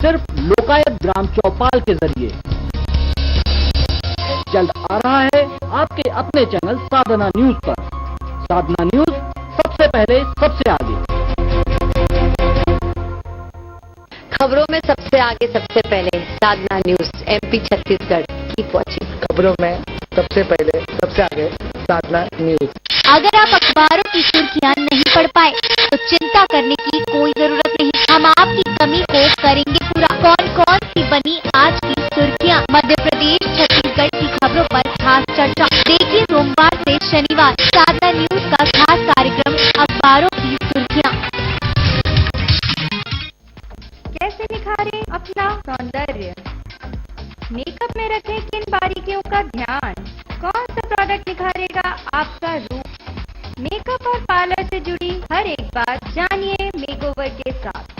सिर्फ लोकायुक्त ग्राम चौपाल के जरिए। जल्द आ रहा है आपके अपने चैनल साधना न्यूज पर। साधना न्यूज, सबसे पहले सबसे आगे। खबरों में सबसे आगे सबसे पहले Sadhna news, MP Chhattisgarh. Keep watching. खबरों में सबसे पहले सबसे आगे साधना न्यूज। अगर आप अखबारों की सुर्खियां नहीं पढ़ पाए तो चिंता करने की कोई जरूरत नहीं। हम आपकी कमी को करेंगे पूरा। कौन कौन सी बनी आज की सुर्खियां? मध्य प्रदेश छत्तीसगढ़ की खबरों पर खास चर्चा। देखिए सोमवार से शनिवार साधना न्यूज का खास कार्यक्रम अखबारों की सुर्खियां। कैसे निखारें अपना सौंदर्य? मेकअप में रखें किन बारीकियों का ध्यान? कौन सा प्रोडक्ट निखारेगा आपका रूप? मेकअप और पार्लर से जुड़ी हर एक बात जानिए मेकओवर के साथ।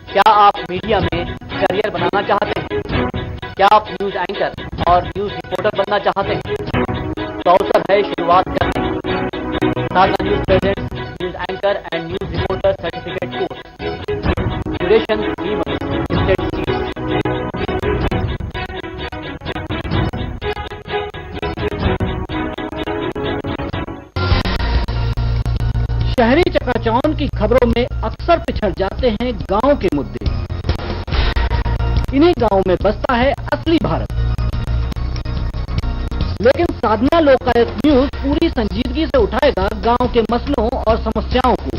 क्या आप मीडिया में करियर बनाना चाहते हैं? क्या आप न्यूज एंकर और न्यूज रिपोर्टर बनना चाहते हैं? तो अवसर है शुरुआत करने। Sadhna news presents news anchor and news reporter certificate course. Duration 3 month. State seat. शहरी चकाचौंध की खबरों में अक्सर पिछड़ जाते हैं गांव के मुद्दे। इन्हीं गांव में बसता है असली भारत। लेकिन साधना लोकायुक्त न्यूज पूरी संजीदगी से उठाएगा गांव के मसलों और समस्याओं को।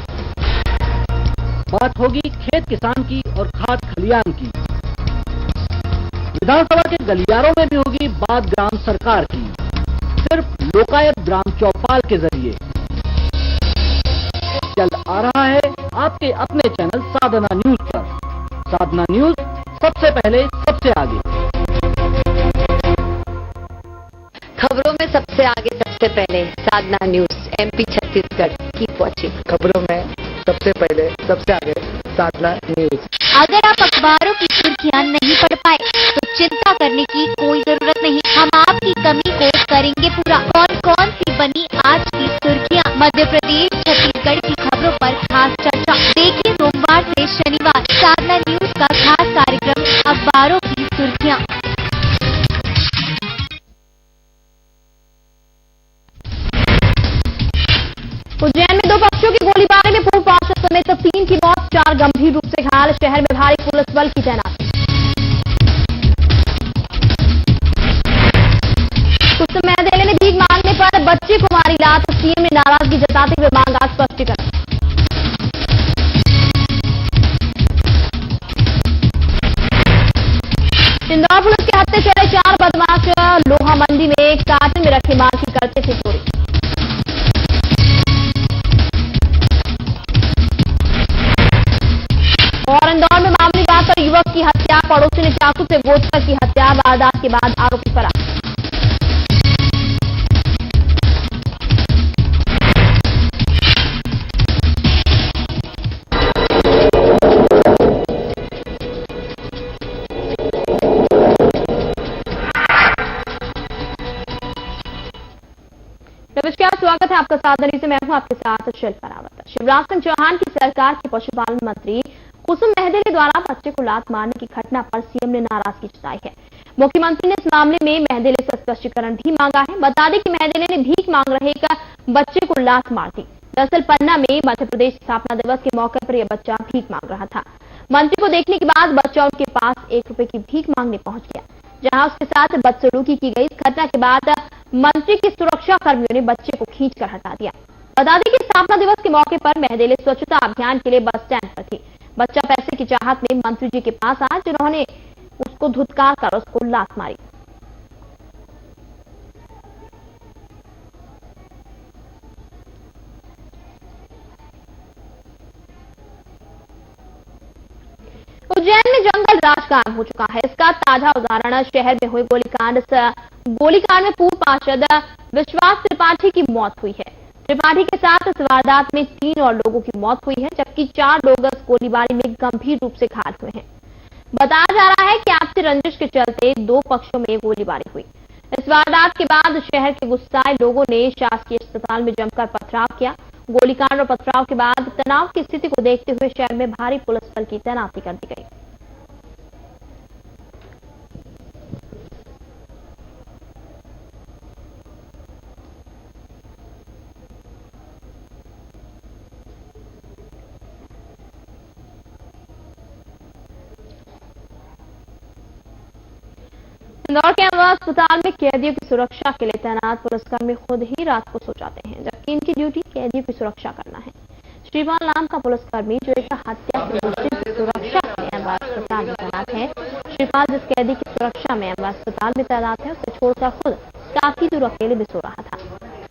बात होगी खेत किसान की और खाद खलियान की। विधानसभा के गलियारों में भी होगी बात ग्राम सरकार की, सिर्फ लोकायुक्त ग्राम चौपाल के जरिए। जल्द आ रहा है आपके अपने चैनल साधना न्यूज पर। साधना न्यूज, सबसे पहले सबसे आगे। खबरों में सबसे आगे सबसे पहले Sadhna news, MP Chhattisgarh. Keep watching. खबरों में सबसे पहले सबसे आगे साधना न्यूज। अगर आप अखबारों की सुर्खियां नहीं पढ़ पाए तो चिंता करने की कोई जरूरत नहीं। हम आपकी कमी को करेंगे पूरा। कौन कौन सी बनी आज की सुर्खियां? मध्य प्रदेश छत्तीसगढ़ की खबरों पर खास चर्चा। देखिए सोमवार से शनिवार साधना न्यूज का खास कार्यक्रम अखबारों की सुर्खियां। उज्जैन में 2 पक्षों की गोलीबारी में पूर्व पार्षद समेत 3 की मौत, 4 गंभीर रूप से घायल। शहर में भारी पुलिस बल की तैनाती। कुछ समय मेहदेले ने भीख मांगने पर बच्चे को मारी लात। सीएम ने नाराजगी जताते हुए मांगा स्पष्टीकरण। इंदौर पुलिस के हत्थे चढ़े 4 बदमाश लोहा मंडी में एक कार्टन में रखे माल की करते थे चोरी। और इंदौर में मामूली बात पर युवक की हत्या, पड़ोसी ने चाकू से गोदकर की हत्या। वारदात के बाद आरोपी फरार। नमस्कार, स्वागत है आपका साधना से। मैं हूं आपके साथ शिल्पा रावत। शिवराज सिंह चौहान की सरकार के पशुपालन मंत्री कुसुम मेहदेले द्वारा बच्चे को लात मारने की घटना पर सीएम ने नाराजगी जताई है। मुख्यमंत्री ने इस मामले में मेहदेले से स्पष्टीकरण भी मांगा है। बता दें कि मेहदेले ने भीख मांग रहे एक बच्चे को लात मार दी। दरअसल पन्ना में मध्य प्रदेश स्थापना दिवस के मौके पर यह बच्चा भीख मांग रहा था। मंत्री को देखने के बाद बच्चा उनके पास 1 रुपए की भीख मांगने पहुंच गया, जहां उसके साथ बदसलूकी की गई। इस घटना के बाद मंत्री के सुरक्षा कर्मियों ने बच्चे को खींचकर हटा दिया। बता दें कि स्थापना दिवस के मौके पर मेहदेले स्वच्छता अभियान के लिए बस स्टैंड पर थी। बच्चा पैसे की चाहत में मंत्री जी के पास आया, जिन्होंने उसको धुतकार कर उसको लात मारी। उज्जैन में जंगल मिजाज कायम हो चुका है। इसका ताजा उदाहरण शहर में हुए गोलीकांड में पूर्व पार्षद विश्वास त्रिपाठी की मौत हुई है। त्रिपाठी के साथ इस वारदात में 3 और लोगों की मौत हुई है, जबकि 4 लोग इस गोलीबारी में गंभीर रूप से घायल हुए हैं। बताया जा रहा है कि आपसी रंजिश के चलते 2 पक्षों में गोलीबारी हुई। इस वारदात के बाद शहर के गुस्साए लोगों ने शासकीय अस्पताल में जमकर पथराव किया। गोलीकांड और पथराव के बाद तनाव की स्थिति को देखते हुए शहर में भारी पुलिस बल की तैनाती कर दी गई। इंदौर के अमवा अस्पताल में कैदियों की सुरक्षा के लिए तैनात पुलिसकर्मी खुद ही रात को सो जाते हैं, जबकि इनकी ड्यूटी कैदियों की सुरक्षा करना है। श्रीपाल नाम का पुलिसकर्मी जो एक हत्या के दोषी की सुरक्षा के लिए अमवा अस्पताल में तैनात है। श्रीपाल जिस कैदी की सुरक्षा में अमवा अस्पताल में तैनात है, उसे छोड़कर खुद काफी दूर अकेले भी सो रहा था।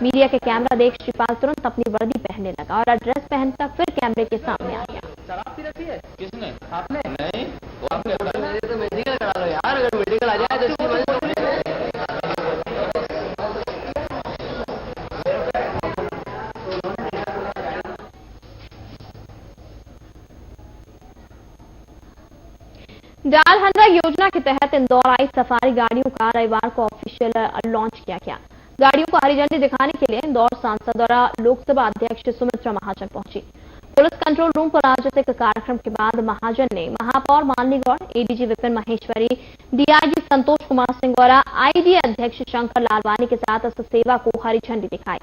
मीडिया के कैमरा देख श्रीपाल तुरंत अपनी वर्दी पहनने लगा और ड्रेस पहनकर फिर कैमरे के सामने आ गया। शराब पी रखी है? किसने? आपने? नहीं, तो मेडिकल करा लो यार, अगर मेडिकल आ जाए तो इसकी वजह से डाल 100 योजना के तहत इंदौर आई सफारी गाड़ियों का रविवार को ऑफिशियल लॉन्च किया गया। गाड़ियों को हरी झंडी दिखाने के लिए इंदौर सांसद और लोकसभा अध्यक्ष सुमित्रा महाजन पहुंची। पुलिस कंट्रोल रूम पर आयोजित कार्यक्रम के बाद महाजन ने महापौर मालिनी गौड़, एडीजी विपिन महेश्वरी, डीआईजी संतोष कुमार सिंह और आईडी अध्यक्ष शंकर लालवानी के साथ इस सेवा को हरी झंडी दिखाई।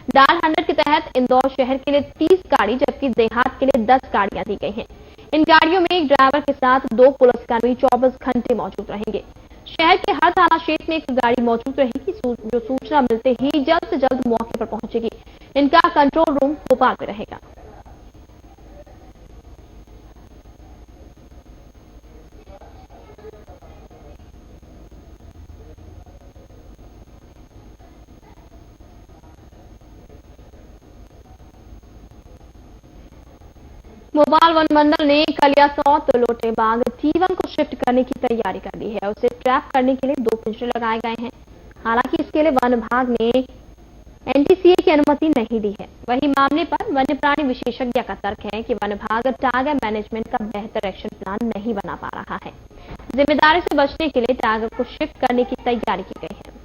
डाल 100 के तहत इंदौर शहर के लिए 30 गाड़ी जबकि देहात के लिए 10 गाड़ियां दी गई हैं। इन गाड़ियों में एक ड्राइवर के साथ 2 पुलिसकर्मी 24 घंटे मौजूद रहेंगे। शहर के हर थाना क्षेत्र में एक गाड़ी मौजूद रहेगी, जो सूचना मिलते ही जल्द से जल्द मौके पर पहुंचेगी। इनका कंट्रोल रूम भोपाल में रहेगा। भोपाल वन मंडल ने कलियासौत लोटेबाग T1 को शिफ्ट करने की तैयारी कर ली है। उसे ट्रैप करने के लिए 2 पिंजरे लगाए गए हैं। हालांकि इसके लिए वन विभाग ने NTCA की अनुमति नहीं दी है। वहीं मामले पर वन्य प्राणी विशेषज्ञ का तर्क है कि वन विभाग टाइगर मैनेजमेंट का बेहतर एक्शन प्लान नहीं बना पा रहा है। जिम्मेदारी से बचने के लिए टाइगर को शिफ्ट करने की तैयारी की गई है।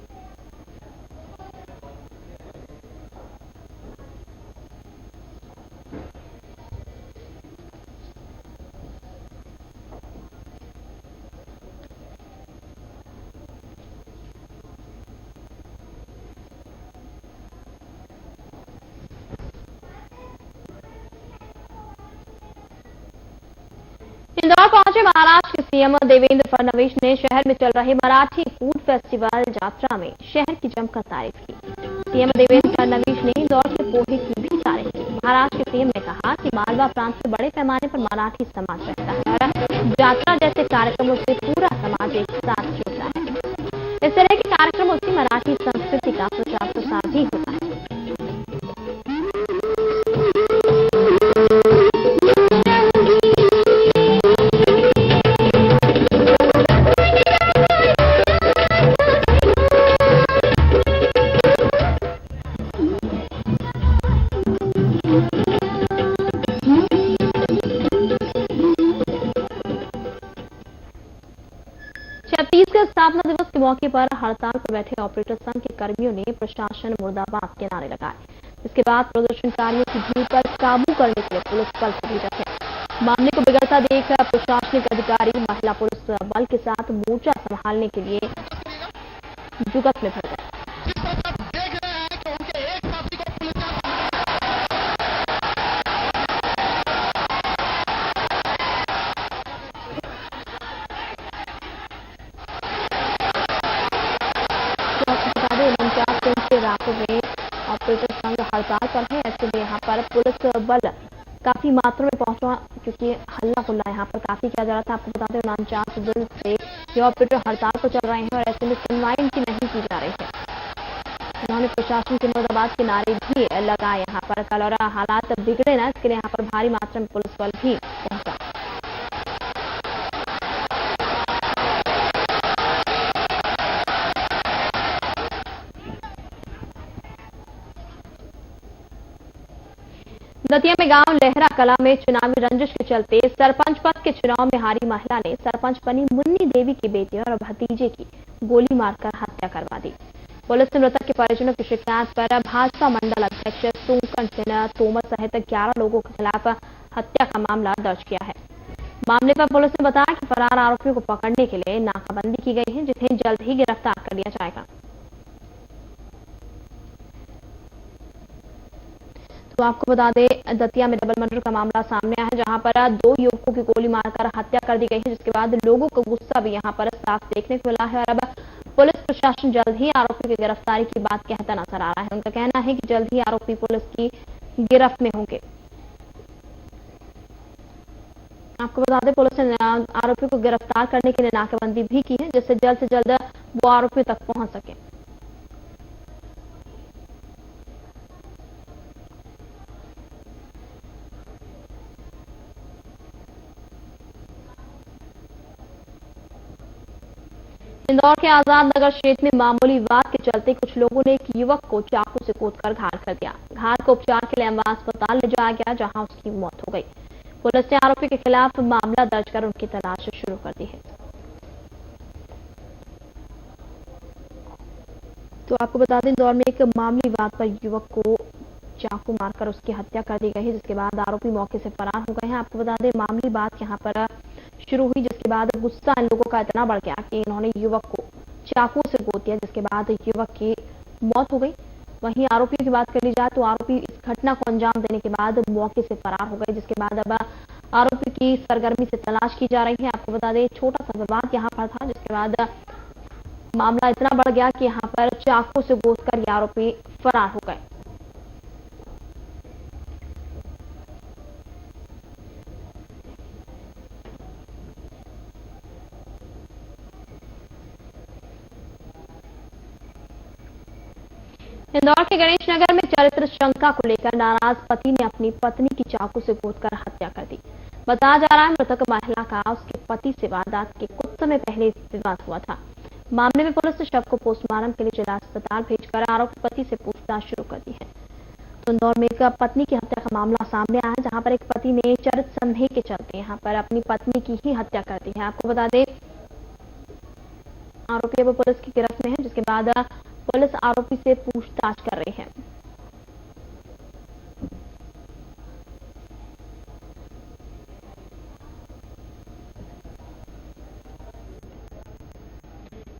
इंदौर पहुंचे महाराष्ट्र के सीएम देवेंद्र फडणवीस ने शहर में चल रहे मराठी फूड फेस्टिवल यात्रा में शहर की जमकर तारीफ की। सीएम देवेंद्र फडणवीस ने इंदौर के पोहे की भी तारीफ की। महाराष्ट्र के सीएम ने कहा कि मालवा प्रांत से बड़े पैमाने पर मराठी समाज रहता है और यात्रा जैसे कार्यक्रमों से पूरा समाज एक साथ जुड़ता है। इस तरह के कार्यक्रमों से मराठी संस्कृति का प्रचार प्रसार भी होता है। 36 स्थापना दिवस के मौके पर हड़ताल पर बैठे ऑपरेटर संघ के कर्मियों ने प्रशासन मुर्दाबाद के नारे लगाए। इसके बाद प्रदर्शनकारियों की भीड़ पर काबू करने के लिए पुलिस बल सभी रखे। मामले को बिगड़ता देख प्रशासनिक अधिकारी महिला पुलिस बल के साथ मोर्चा संभालने के लिए जुगत में भर गए। रातों में ऑपरेटर संघ हड़ताल पर है, ऐसे में यहाँ पर पुलिस बल काफी मात्रा में पहुंचा क्योंकि हल्ला गुल्ला यहाँ पर काफी किया जा रहा था। आपको बता दें 49 दिन से ये ऑपरेटर हड़ताल पर चल रहे हैं और ऐसे में सुनवाई इनकी नहीं की जा रही है। उन्होंने प्रशासन के मुर्दाबाद के नारे भी लगाए यहाँ पर कल, और हालात बिगड़े ना इसके लिए यहाँ पर भारी मात्रा में पुलिस बल भी पहुंचा। दतिया में गांव लहरा कला में चुनावी रंजिश के चलते सरपंच पद के चुनाव में हारी महिला ने सरपंच बनी मुन्नी देवी की बेटी और भतीजे की गोली मारकर हत्या करवा दी। पुलिस ने मृतक के परिजनों की शिकायत पर भाजपा मंडल अध्यक्ष सुकन सिन्हा तोमर सहित 11 लोगों के खिलाफ हत्या का मामला दर्ज किया है। मामले पर पुलिस ने बताया कि फरार आरोपियों को पकड़ने के लिए नाकाबंदी की गई है, जिन्हें जल्द ही गिरफ्तार कर लिया जाएगा। तो आपको बता दें, दतिया में डबल मर्डर का मामला सामने आया है, जहां पर 2 युवकों की गोली मारकर हत्या कर दी गई है, जिसके बाद लोगों को गुस्सा भी यहां पर साफ देखने को मिला है। और अब पुलिस प्रशासन जल्द ही आरोपी की गिरफ्तारी की बात कहता नजर आ रहा है। उनका कहना है कि जल्द ही आरोपी पुलिस की गिरफ्त में होंगे। आपको बता दें, पुलिस ने आरोपी को गिरफ्तार करने के लिए नाकाबंदी भी की है, जिससे जल्द से जल्द वो आरोपी तक पहुंच सके। इंदौर के आजाद नगर क्षेत्र में मामूली विवाद के चलते कुछ लोगों ने एक युवक को चाकू से कूटकर घायल कर दिया। घायल को उपचार के लिए अम्बा अस्पताल ले जाया गया, जहां उसकी मौत हो गई। पुलिस ने आरोपी के खिलाफ मामला दर्ज कर उनकी तलाश शुरू कर दी है। तो आपको बता दें, इंदौर में एक मामूली विवाद पर युवक को चाकू मारकर उसकी हत्या कर दी गई है, जिसके बाद आरोपी मौके से फरार हो गए हैं। आपको बता दें, मामूली बात यहां पर शुरू हुई, जिसके बाद गुस्सा इन लोगों का इतना बढ़ गया कि इन्होंने युवक को चाकू से गोद दिया, जिसके बाद युवक की मौत हो गई। वहीं आरोपियों की बात कर ली जाए तो आरोपी इस घटना को अंजाम देने के बाद मौके से फरार हो गए, जिसके बाद अब आरोपी की सरगर्मी से तलाश की जा रही है। आपको बता दें, छोटा सा विवाद यहां पर था, जिसके बाद मामला इतना बढ़ गया कि यहां पर चाकू से गोदकर ये आरोपी फरार हो गए। इंदौर के गणेश नगर में चरित्र शंका को लेकर नाराज पति ने अपनी पत्नी की चाकू से गोदकर हत्या कर दी। बताया जा रहा है, मृतक महिला का उसके पति से वारदात के कुछ समय पहले विवाद हुआ था। मामले में पुलिस ने शव को पोस्टमार्टम के लिए जिला अस्पताल भेजकर आरोपी पति से पूछताछ शुरू कर दी है। तो इंदौर में एक पत्नी की हत्या का मामला सामने आया है, जहां पर एक पति ने चरित्र संदेह के चलते यहां पर अपनी पत्नी की ही हत्या कर दी है। आपको बता दें, आरोपी अब पुलिस की गिरफ्त में है, जिसके बाद पुलिस आरोपी से पूछताछ कर रही है।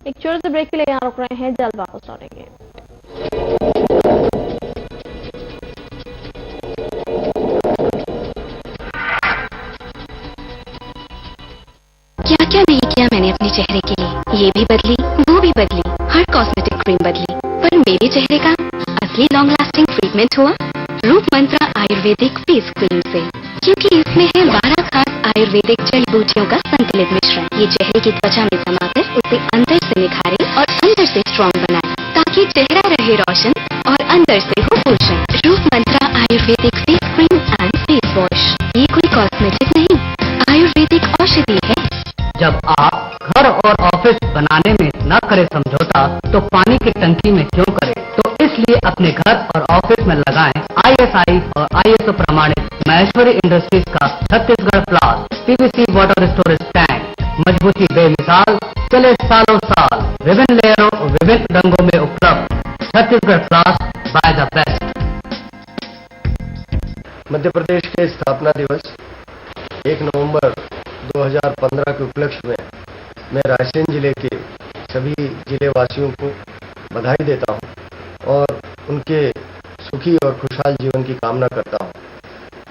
एक छोटे से ब्रेक के लिए यहां रुक रहे हैं, जल्द वापस लौटेंगे। क्या क्या नहीं किया मैंने अपने चेहरे के लिए, ये भी बदली वो भी बदली, हर कॉस्मेटिक क्रीम बदली, पर मेरे चेहरे का असली लॉन्ग लास्टिंग ट्रीटमेंट हुआ रूप मंत्रा आयुर्वेदिक फेस क्रीम से, क्योंकि इसमें है 12 खास आयुर्वेदिक जड़ी बूटियों का संकलित मिश्रण। ये चेहरे की त्वचा में समाकर उसे अंदर से निखारे और अंदर से स्ट्रॉन्ग बनाए, ताकि चेहरा रहे रोशन और अंदर से हो पोषण। Roop Mantra ayurvedic face cream and face wash, ये कोई कॉस्मेटिक नहीं, आयुर्वेदिक औषधि है। जब आप घर और ऑफिस बनाने में न करें समझौता, तो पानी की टंकी में क्यों करें? तो इसलिए अपने घर और ऑफिस में लगाएं ISI और ISO प्रमाणित महेश्वरी इंडस्ट्रीज का छत्तीसगढ़ प्लास PVC वाटर स्टोरेज टैंक। मजबूती बेमिसाल, चले सालों साल, विभिन्न लेयरों और विभिन्न रंगों में उपलब्ध। छत्तीसगढ़ प्लास by the best. Madhya Pradesh के स्थापना दिवस 1 नवंबर 2015 के उपलक्ष्य में मैं रायसेन जिले के सभी जिले वासियों को बधाई देता हूं और उनके सुखी और खुशहाल जीवन की कामना करता हूं।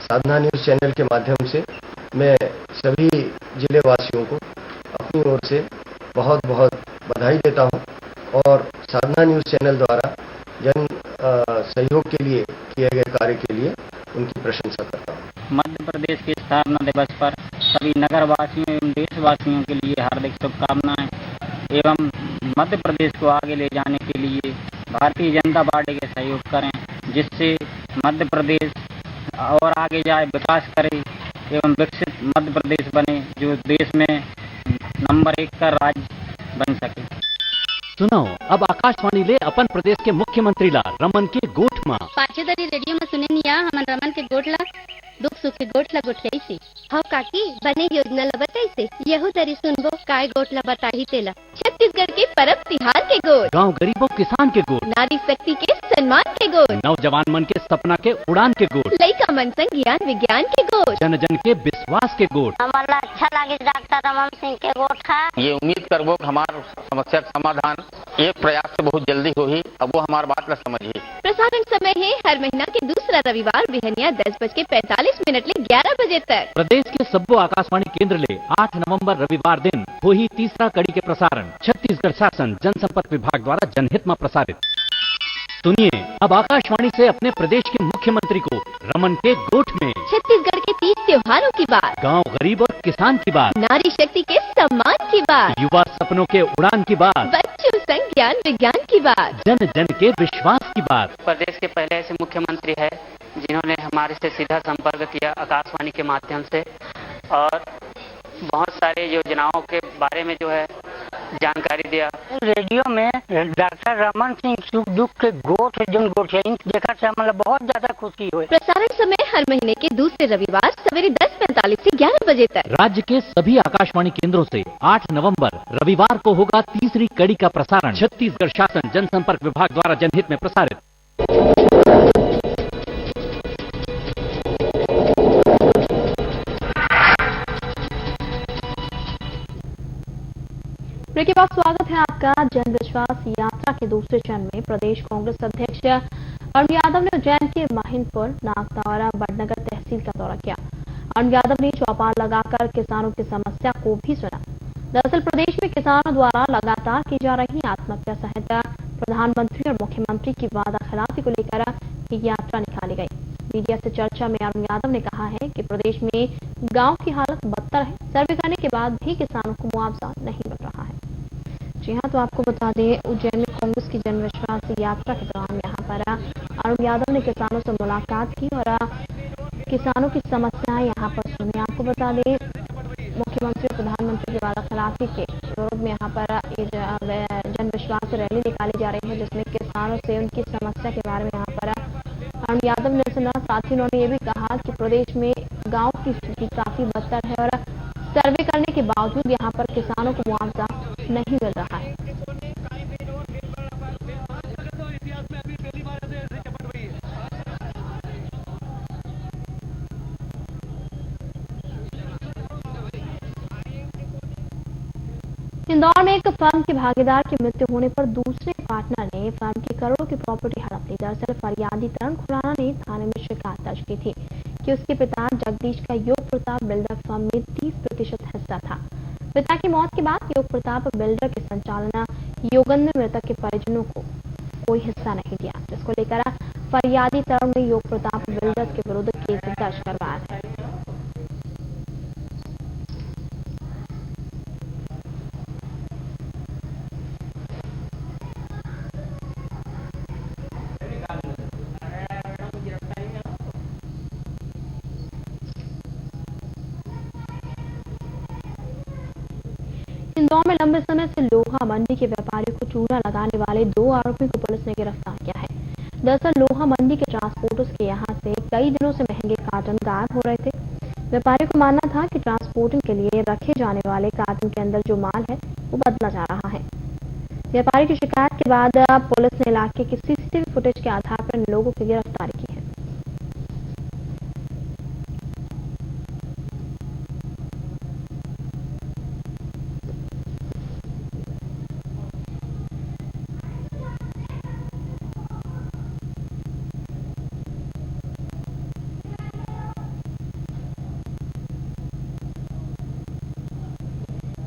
साधना न्यूज चैनल के माध्यम से मैं सभी जिले वासियों को अपनी ओर से बहुत बहुत बधाई देता हूं और साधना न्यूज चैनल द्वारा जन सहयोग के लिए किए गए कार्य के लिए उनकी प्रशंसा करता हूं। मध्य प्रदेश के स्थापना दिवस पर सभी नगरवासियों एवं देशवासियों के लिए हार्दिक शुभकामनाएं एवं मध्य प्रदेश को आगे ले जाने के लिए भारतीय जनता पार्टी के सहयोग करें, जिससे मध्य प्रदेश और आगे जाए, विकास करे एवं विकसित मध्य प्रदेश बने, जो देश में नंबर 1 का राज्य बन सके। सुनो अब आकाशवाणी ले अपन प्रदेश के मुख्यमंत्री ला रमन के गोठ में पाछे दरी रेडियो में सुने निया हमन रमन के गोठ ला दुख सुख के गोठ ला गोठियाई हाँ काकी बने योजना ला बताइसे यहू दरी सुनबो काय गोठ ला बताही तेला छत्तीसगढ़ के परब तिहार के गोठ, गांव गरीबों किसान के गोठ, नारी शक्ति के सम्मान के गोठ, नौजवान मन के सपना के उड़ान के गोठ, लइका मन संग ज्ञान विज्ञान के गोठ, जन जन के विश्वास के गोठ। हमारा अच्छा लगे डॉक्टर रमन सिंह के गोठ है। ये उम्मीद करबो कि हमार समस्या का समाधान एक प्रयास से बहुत जल्दी होगी। अब वो हमार बात ला समझिए। प्रसारण समय है हर महीना के दूसरा रविवार बिहनिया 10:45 ले 11 बजे तक। प्रदेश के सब्बो आकाशवाणी केंद्र ले 8 नवंबर रविवार दिन हो ही तीसरा कड़ी के प्रसारण छत्तीसगढ़ शासन जनसंपर्क विभाग द्वारा जनहित में प्रसारित। सुनिए अब आकाशवाणी से अपने प्रदेश के मुख्यमंत्री को रमन के गोठ में छत्तीसगढ़ के 30 त्योहारों की बात, गांव गरीब और किसान की बात, नारी शक्ति के सम्मान की बात, युवा सपनों के उड़ान की बात, बच्चों संग ज्ञान विज्ञान की बात, जन जन के विश्वास की बात। प्रदेश के पहले ऐसे मुख्यमंत्री है जिन्होंने हमारे से सीधा संपर्क किया आकाशवाणी के माध्यम से और बहुत सारे योजनाओं के बारे में जो है जानकारी दिया। रेडियो में डॉक्टर रमन सिंह सुख दुख के गोठ जन गोठियाई देखा से मतलब बहुत ज्यादा खुशी हुई। प्रसारण समय हर महीने के दूसरे रविवार सवेरे 10:45 से 11 बजे तक। राज्य के सभी आकाशवाणी केंद्रों से 8 नवंबर रविवार को होगा तीसरी कड़ी का प्रसारण छत्तीसगढ़ शासन जनसंपर्क विभाग द्वारा जनहित में प्रसारित। ब्रेक के बाद स्वागत है आपका जन विश्वास यात्रा के दूसरे चरण में। प्रदेश कांग्रेस अध्यक्ष अरुण यादव ने उज्जैन के माहिनपुर, नागदा, बड़नगर तहसील का दौरा किया। अरुण यादव ने चौपाल लगाकर किसानों की समस्या को भी सुना। दरअसल प्रदेश में किसानों द्वारा लगातार की जा रही आत्महत्या सहित प्रधानमंत्री और मुख्यमंत्री की वादाखिलाफी को लेकर एक यात्रा निकाली गई। मीडिया से चर्चा में अरुण यादव ने कहा है कि प्रदेश में गांव की हालत बदतर है, सर्वे करने के बाद भी किसानों को मुआवजा नहीं मिल रहा है। जी हाँ, तो आपको बता दें उज्जैन में कांग्रेस की जन विश्वास यात्रा के दौरान यहाँ पर अरुण यादव ने किसानों से मुलाकात की और किसानों की समस्याएं यहाँ पर सुनी। आपको बता दें मुख्यमंत्री और प्रधानमंत्री की वादाखिलाफी के विरोध में यहाँ पर जन विश्वास रैली निकाली जा रही है, जिसमें किसानों से उनकी समस्या के बारे में यहाँ पर अरुण यादव ने सुना। साथ ही उन्होंने ये भी कहा कि प्रदेश में गांव की स्थिति काफी बदतर है और सर्वे करने के बावजूद यहाँ पर किसानों को मुआवजा नहीं मिल रहा है। इंदौर में एक फर्म के भागीदार की मृत्यु होने पर दूसरे पार्टनर ने फर्म की करोड़ों की प्रॉपर्टी हड़प ली। दरअसल फरियादी तरुण खुराना ने थाने में शिकायत दर्ज की थी कि उसके पिता जगदीश का योग प्रताप बिल्डर फर्म में 30% हिस्सा था। पिता की मौत के बाद योग प्रताप बिल्डर के संचालन योगन ने मृतक के परिजनों को कोई हिस्सा नहीं दिया, जिसको लेकर फरियादी तरुण ने योग प्रताप बिल्डर्स के विरुद्ध केस दर्ज करवाया है। इंदौर में लंबे समय से लोहा मंडी के व्यापारियों को चूना लगाने वाले 2 आरोपियों को पुलिस ने गिरफ्तार किया है। दरअसल लोहा मंडी के ट्रांसपोर्टर्स के यहां से कई दिनों से महंगे कार्टन गायब हो रहे थे। व्यापारियों को मानना था कि ट्रांसपोर्टिंग के लिए रखे जाने वाले कार्टन के अंदर जो माल है वो बदला जा रहा है। व्यापारी की शिकायत के बाद पुलिस ने इलाके की सीसीटीवी फुटेज के आधार पर इन लोगों की गिरफ्तारी की है।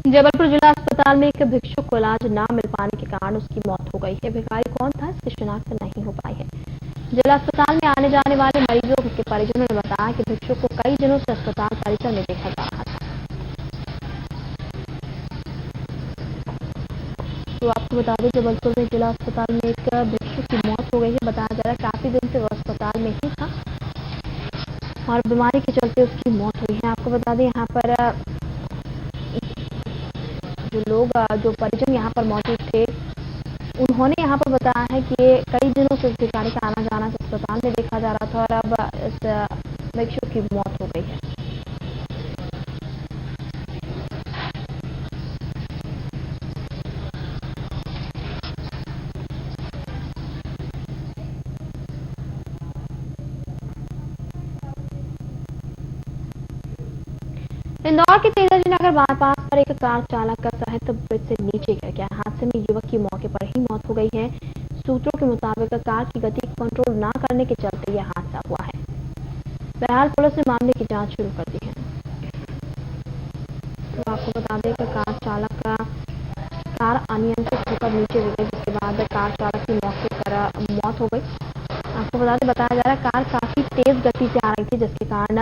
जबलपुर जिला अस्पताल में एक भिक्षुक को इलाज न मिल पाने के कारण उसकी मौत हो गई है। भिखारी कौन था इसकी शिनाख्त नहीं हो पाई है। जिला अस्पताल में आने जाने वाले मरीजों के परिजनों ने बताया कि भिक्षुक को कई दिनों से अस्पताल परिसर में देखा जा रहा था। तो आपको बता दें जबलपुर में जिला अस्पताल में एक भिक्षुक की मौत हो गई है। बताया जा रहा है काफी दिन से वो अस्पताल में ही था और बीमारी के चलते उसकी मौत हुई है। आपको बता दें यहाँ पर जो परिजन यहाँ पर मौजूद थे उन्होंने यहाँ पर बताया है कि कई दिनों से अधिकारी का आना जाना अस्पताल में देखा जा रहा था और अब इस व्यक्ति की मौत हो गई है। इंदौर के तेजाजी नगर बाईपास पर एक कार चालक का सहित ब्रिज से नीचे गिर गया। हादसे में युवक की मौके पर ही मौत हो गई है। सूत्रों के मुताबिक कार की गति कंट्रोल न करने के चलते यह हादसा हुआ है। बहरहाल पुलिस ने मामले की जांच शुरू कर दी है। तो आपको बता दें कि कार चालक का कार अनियंत्रित होकर नीचे गिर गई, जिसके बाद कार चालक की मौके पर मौत हो गई। आपको बताया जा रहा है कार काफी तेज गति से आ रही थी, जिसके कारण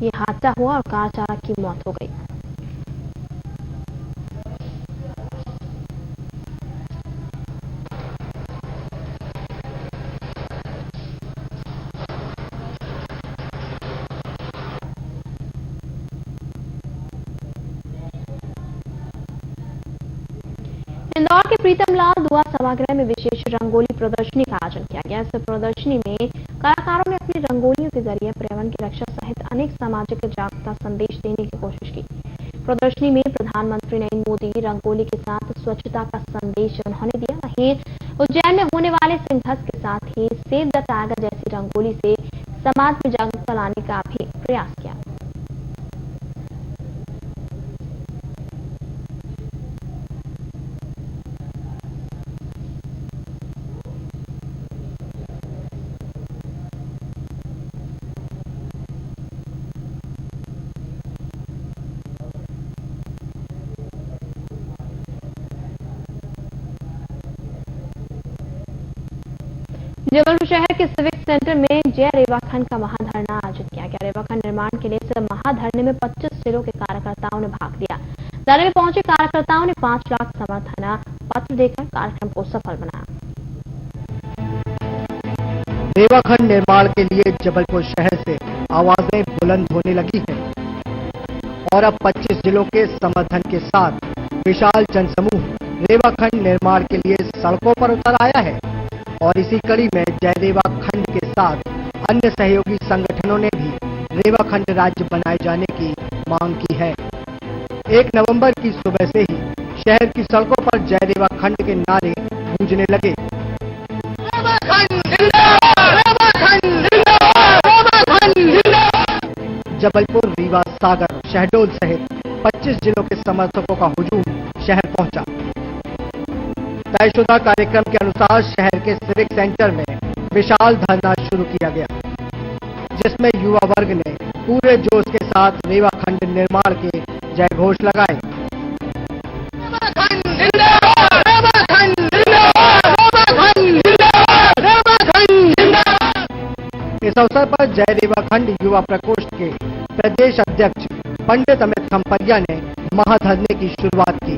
ये हादसा हुआ और कार चालक की मौत हो गई। इंदौर के प्रीतम लाल दुआ सभागृह में विशेष रंगोली प्रदर्शनी का आयोजन किया गया। इस प्रदर्शनी में कलाकारों ने अपनी रंगोलियों के जरिए पर्यावरण की रक्षा सहित अनेक सामाजिक जागरूकता संदेश देने की कोशिश की। प्रदर्शनी में प्रधानमंत्री नरेंद्र मोदी रंगोली के साथ स्वच्छता का संदेश उन्होंने दिया। वहीं उज्जैन में होने वाले सिंहस्थ के साथ ही सेव द टाइगर जैसी रंगोली से समाज में जागरूकता लाने का भी प्रयास किया। जबलपुर शहर के सिविक सेंटर में जय रेवाखंड का महाधरना आयोजित किया गया। रेवाखंड निर्माण के लिए इस महाधरने में 25 जिलों के कार्यकर्ताओं ने भाग लिया। धरने में पहुंचे कार्यकर्ताओं ने 5 लाख समर्थन पत्र देकर कार्यक्रम को सफल बनाया। रेवाखंड निर्माण के लिए जबलपुर शहर से आवाजें बुलंद होने लगी हैं और अब 25 जिलों के समर्थन के साथ विशाल जनसमूह रेवाखंड निर्माण के लिए सड़कों पर उतर आया है। और इसी कड़ी में जय रेवाखंड के साथ अन्य सहयोगी संगठनों ने भी रेवाखंड राज्य बनाए जाने की मांग की है। 1 नवंबर की सुबह से ही शहर की सड़कों पर जय रेवाखंड के नारे गूंजने लगे। जबलपुर, रीवा, सागर, शहडोल सहित 25 जिलों के समर्थकों का हुजूम शहर पहुंचा। तयशुदा कार्यक्रम के अनुसार शहर के सिविक सेंटर में विशाल धरना शुरू किया गया, जिसमें युवा वर्ग ने पूरे जोश के साथ रेवाखंड निर्माण के जय घोष लगाए। इस अवसर पर जय रेवाखंड युवा प्रकोष्ठ के प्रदेश अध्यक्ष पंडित अमित खम्परिया ने महाधरने की शुरुआत की।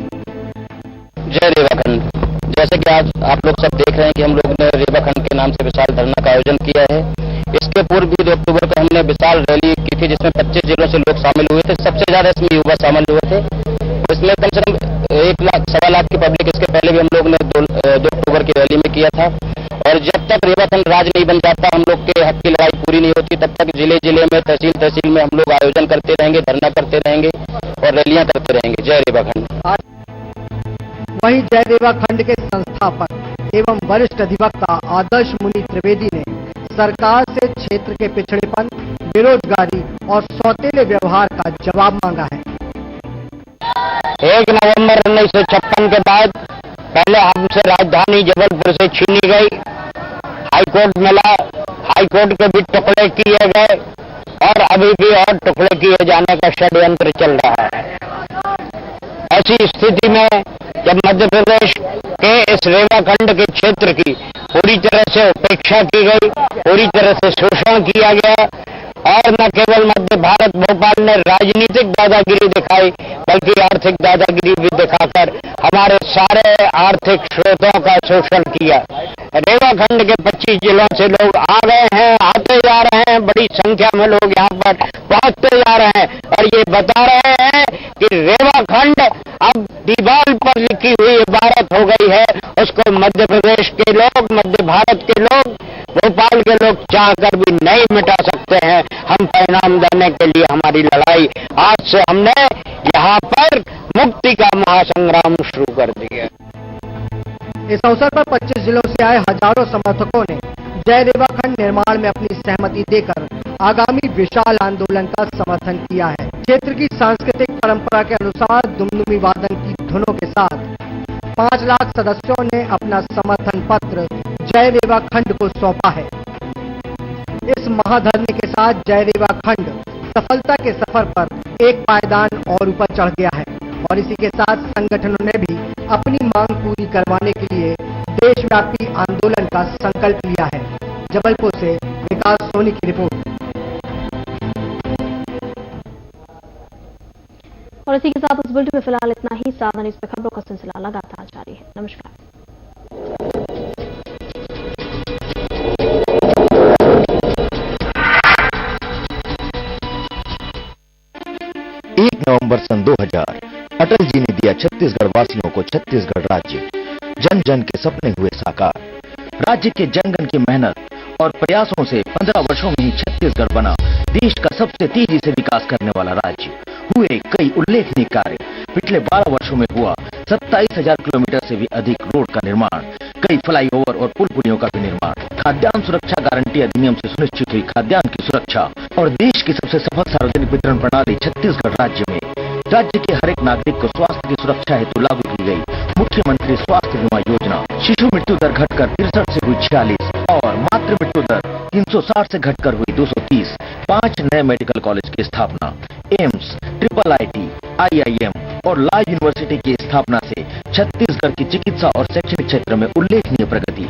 जय रेवाखंड, जैसे कि आज आप लोग सब देख रहे हैं कि हम लोग ने रेवाखंड के नाम से विशाल धरना का आयोजन किया है। इसके पूर्व भी 2 अक्टूबर को हमने विशाल रैली की थी, जिसमें 25 जिलों से लोग शामिल हुए थे। सबसे ज्यादा इसमें युवा शामिल हुए थे। इसमें कम से कम 1 लाख, 1.25 लाख की पब्लिक इसके पहले भी हम लोग ने 2 अक्टूबर की रैली में किया था। और जब तक रेवाखंड राज्य नहीं बन जाता, हम लोग के हक की लड़ाई पूरी नहीं होती, तब तक जिले जिले में, तहसील तहसील में हम लोग आयोजन करते रहेंगे, धरना करते रहेंगे और रैलियां करते रहेंगे। जय रेवाखंड। वहीं जय रेवाखंड के संस्थापक एवं वरिष्ठ अधिवक्ता आदर्श मुनि त्रिवेदी ने सरकार से क्षेत्र के पिछड़ेपन, बेरोजगारी और सौतेले व्यवहार का जवाब मांगा है। 1 नवंबर 1956 के बाद पहले हमसे राजधानी जबलपुर से छीनी गई, हाईकोर्ट मिला, हाईकोर्ट के भी टुकड़े किए गए और अभी भी और टुकड़े किए जाने का षड्यंत्र चल रहा है। ऐसी स्थिति में जब मध्य प्रदेश के इस रेवाखंड के क्षेत्र की पूरी तरह से उपेक्षा की गई, पूरी तरह से शोषण किया गया और न केवल मध्य भारत भोपाल ने राजनीतिक दादागिरी दिखाई, बल्कि आर्थिक दादागिरी भी दिखाकर हमारे सारे आर्थिक स्रोतों का शोषण किया। रेवाखंड के 25 जिलों से लोग आ गए हैं, आते जा रहे हैं, बड़ी संख्या में लोग यहाँ पर पहुंचते जा रहे हैं और ये बता रहे हैं कि रेवाखंड अब दीवार पर लिखी हुई इबारत हो गई है, उसको मध्य प्रदेश के लोग, मध्य भारत के लोग, भोपाल के लोग चाहकर भी नहीं मिटा सकते हैं। हम परिणाम देने के लिए हमारी लड़ाई आज से हमने यहाँ पर मुक्ति का महासंग्राम शुरू कर दिया। इस अवसर पर 25 जिलों से आए हजारों समर्थकों ने जय रेवाखंड निर्माण में अपनी सहमति देकर आगामी विशाल आंदोलन का समर्थन किया है। क्षेत्र की सांस्कृतिक परंपरा के अनुसार दुमदुमी वादन की धुनों के साथ 5 लाख सदस्यों ने अपना समर्थन पत्र जय रेवाखंड को सौंपा है। इस महाधरने के साथ जय रेवाखंड सफलता के सफर पर एक पायदान और ऊपर चढ़ गया है और इसी के साथ संगठनों ने भी अपनी मांग पूरी करवाने के लिए देशव्यापी आंदोलन का संकल्प लिया है। जबलपुर से विकास सोनी की रिपोर्ट। और इसी के साथ इस बुलेटिन में फिलहाल इतना ही। सावधानी इस खबरों का सिलसिला लगातार जारी है। नमस्कार। 1 नवंबर सन 2000 अटल जी ने दिया छत्तीसगढ़ वासियों को छत्तीसगढ़ राज्य। जन जन के सपने हुए साकार। राज्य के जनगण की मेहनत और प्रयासों से 15 वर्षों में ही छत्तीसगढ़ बना देश का सबसे तेजी से विकास करने वाला राज्य। हुए कई उल्लेखनीय कार्य। पिछले 12 वर्षों में हुआ 27,000 किलोमीटर से भी अधिक रोड का निर्माण, कई फ्लाईओवर और पुल पुलियों का भी निर्माण। खाद्यान्न सुरक्षा गारंटी अधिनियम से सुनिश्चित हुई खाद्यान्न की सुरक्षा और देश की सबसे सफल सार्वजनिक वितरण प्रणाली छत्तीसगढ़ राज्य में। राज्य के हर एक नागरिक को स्वास्थ्य की सुरक्षा हेतु लागू की गई मुख्यमंत्री स्वास्थ्य बीमा योजना। शिशु मृत्यु दर घटकर 63 से हुई 46 और मातृ मृत्यु दर 360 से घटकर हुई 230। 5 नए मेडिकल कॉलेज की स्थापना। एम्स, IIIT, IIM और लॉ यूनिवर्सिटी की स्थापना से छत्तीसगढ़ की चिकित्सा और शैक्षणिक क्षेत्र में उल्लेखनीय प्रगति।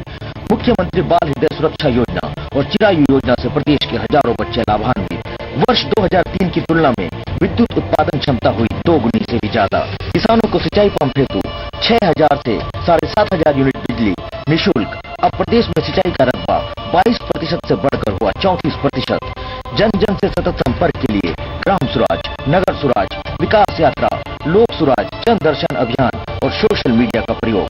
मुख्यमंत्री बाल हृदय सुरक्षा योजना और चिरायु योजना से प्रदेश के हजारों बच्चे लाभान्वित। वर्ष 2003 की तुलना में विद्युत उत्पादन क्षमता हुई 2 गुनी से भी ज्यादा। किसानों को सिंचाई पंप हेतु 6,000 से 7,500 यूनिट बिजली निःशुल्क। अब प्रदेश में सिंचाई का रकबा 22% से बढ़कर हुआ 34%। जन जन से सतत संपर्क के लिए ग्राम स्वराज, नगर स्वराज, विकास यात्रा, लोक स्वराज, जन दर्शन अभियान और सोशल मीडिया का प्रयोग।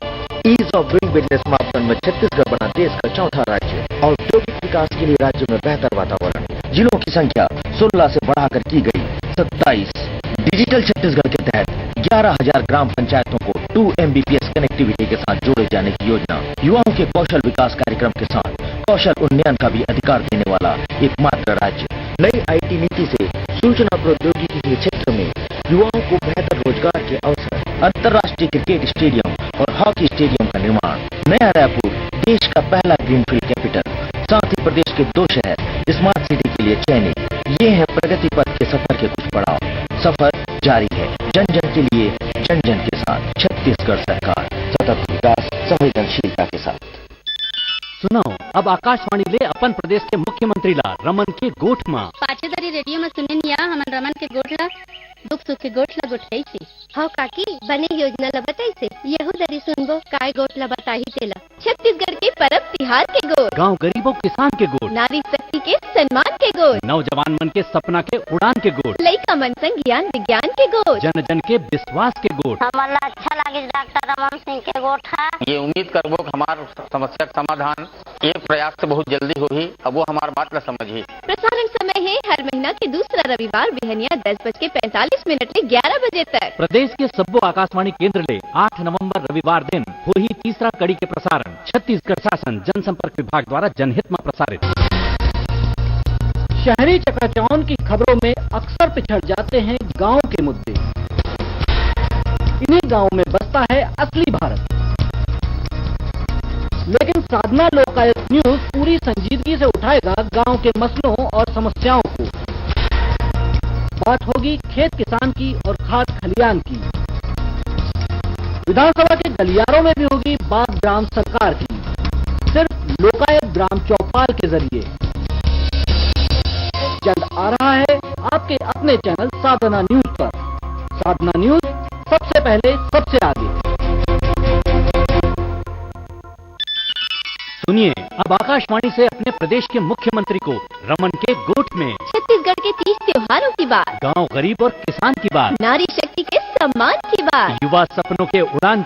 ईज ऑफ डूइंग बिजनेस मापदंड में छत्तीसगढ़ बना देश का 4था राज्य। औद्योगिक विकास के लिए राज्य में बेहतर वातावरण। जिलों की संख्या 16 से बढ़ाकर की गई 27। डिजिटल छत्तीसगढ़ के तहत 11,000 ग्राम पंचायतों को 2 Mbps कनेक्टिविटी के साथ जोड़े जाने की योजना। युवाओं के कौशल विकास कार्यक्रम के साथ कौशल उन्नयन का भी अधिकार देने वाला एकमात्र राज्य। नई IT नीति से सूचना प्रौद्योगिकी के क्षेत्र में युवाओं को बेहतर रोजगार के अवसर। अंतर्राष्ट्रीय क्रिकेट स्टेडियम और हॉकी स्टेडियम का निर्माण। नया रायपुर देश का पहला ग्रीनफील्ड कैपिटल। साथ ही प्रदेश के 2 शहर स्मार्ट सिटी के लिए चयनित। ये है प्रगति पथ के सफर के कुछ पड़ाव। सफर जारी है जन जन के लिए, जन जन के साथ। छत्तीसगढ़ सरकार सतत विकास संवेदनशीलता के साथ। सुनो अब आकाशवाणी ले अपन प्रदेश के मुख्यमंत्री ला रमन के गोठ में। पाछे दरी रेडियो में सुने निया हमन रमन के गोठ ला दुख सुख के गोठ ला गोठाई से। हाँ काकी बने योजना ला बताई से यहू दरी सुनबो काय गोठ ला बताही तेला। छत्तीसगढ़ के परब तिहार के गोठ। गांव गरीबों किसान के गोठ। नारी शक्ति के सम्मान के गोठ। नौजवान मन के सपना के उड़ान के गोठ। लइका मन संग ज्ञान विज्ञान के गोठ। जन जन के विश्वास के गोठ। हमारा अच्छा लगे डॉक्टर रमन सिंह के गोठ है। ये उम्मीद करबो कि हमार समस्या का समाधान एक प्रयास से बहुत जल्दी होगी। अब वो हमार बात ला समझी। प्रसारण समय है हर महीना के दूसरा रविवार बिहनिया 10:45 ले 11 बजे तक। प्रदेश के सब्बो आकाशवाणी केंद्र ले 8 नवंबर रविवार दिन होही तीसरा कड़ी के प्रसारण। छत्तीसगढ़ शासन जनसंपर्क विभाग द्वारा जनहित में प्रसारित। शहरी चकाचौंध की खबरों में अक्सर पिछड़ जाते हैं गांव के मुद्दे। इन्हीं गांव में बसता है असली भारत। लेकिन साधना लोकायुक्त न्यूज पूरी संजीदगी से उठाएगा गांव के मसलों और समस्याओं को। बात होगी खेत किसान की और खाद खलियान की। विधानसभा के गलियारों में भी होगी बात ग्राम सरकार की, सिर्फ लोकायुक्त ग्राम चौपाल के जरिए। जल्द आ रहा है आपके अपने चैनल साधना न्यूज पर। साधना न्यूज सबसे पहले सबसे आगे। सुनिए अब आकाशवाणी से अपने प्रदेश के मुख्यमंत्री को रमन के गोठ में। छत्तीसगढ़ के 30 त्योहारों की बात। गांव गरीब और किसान की बात। नारी शक्ति के सम्मान की बात। युवा सपनों के उड़ान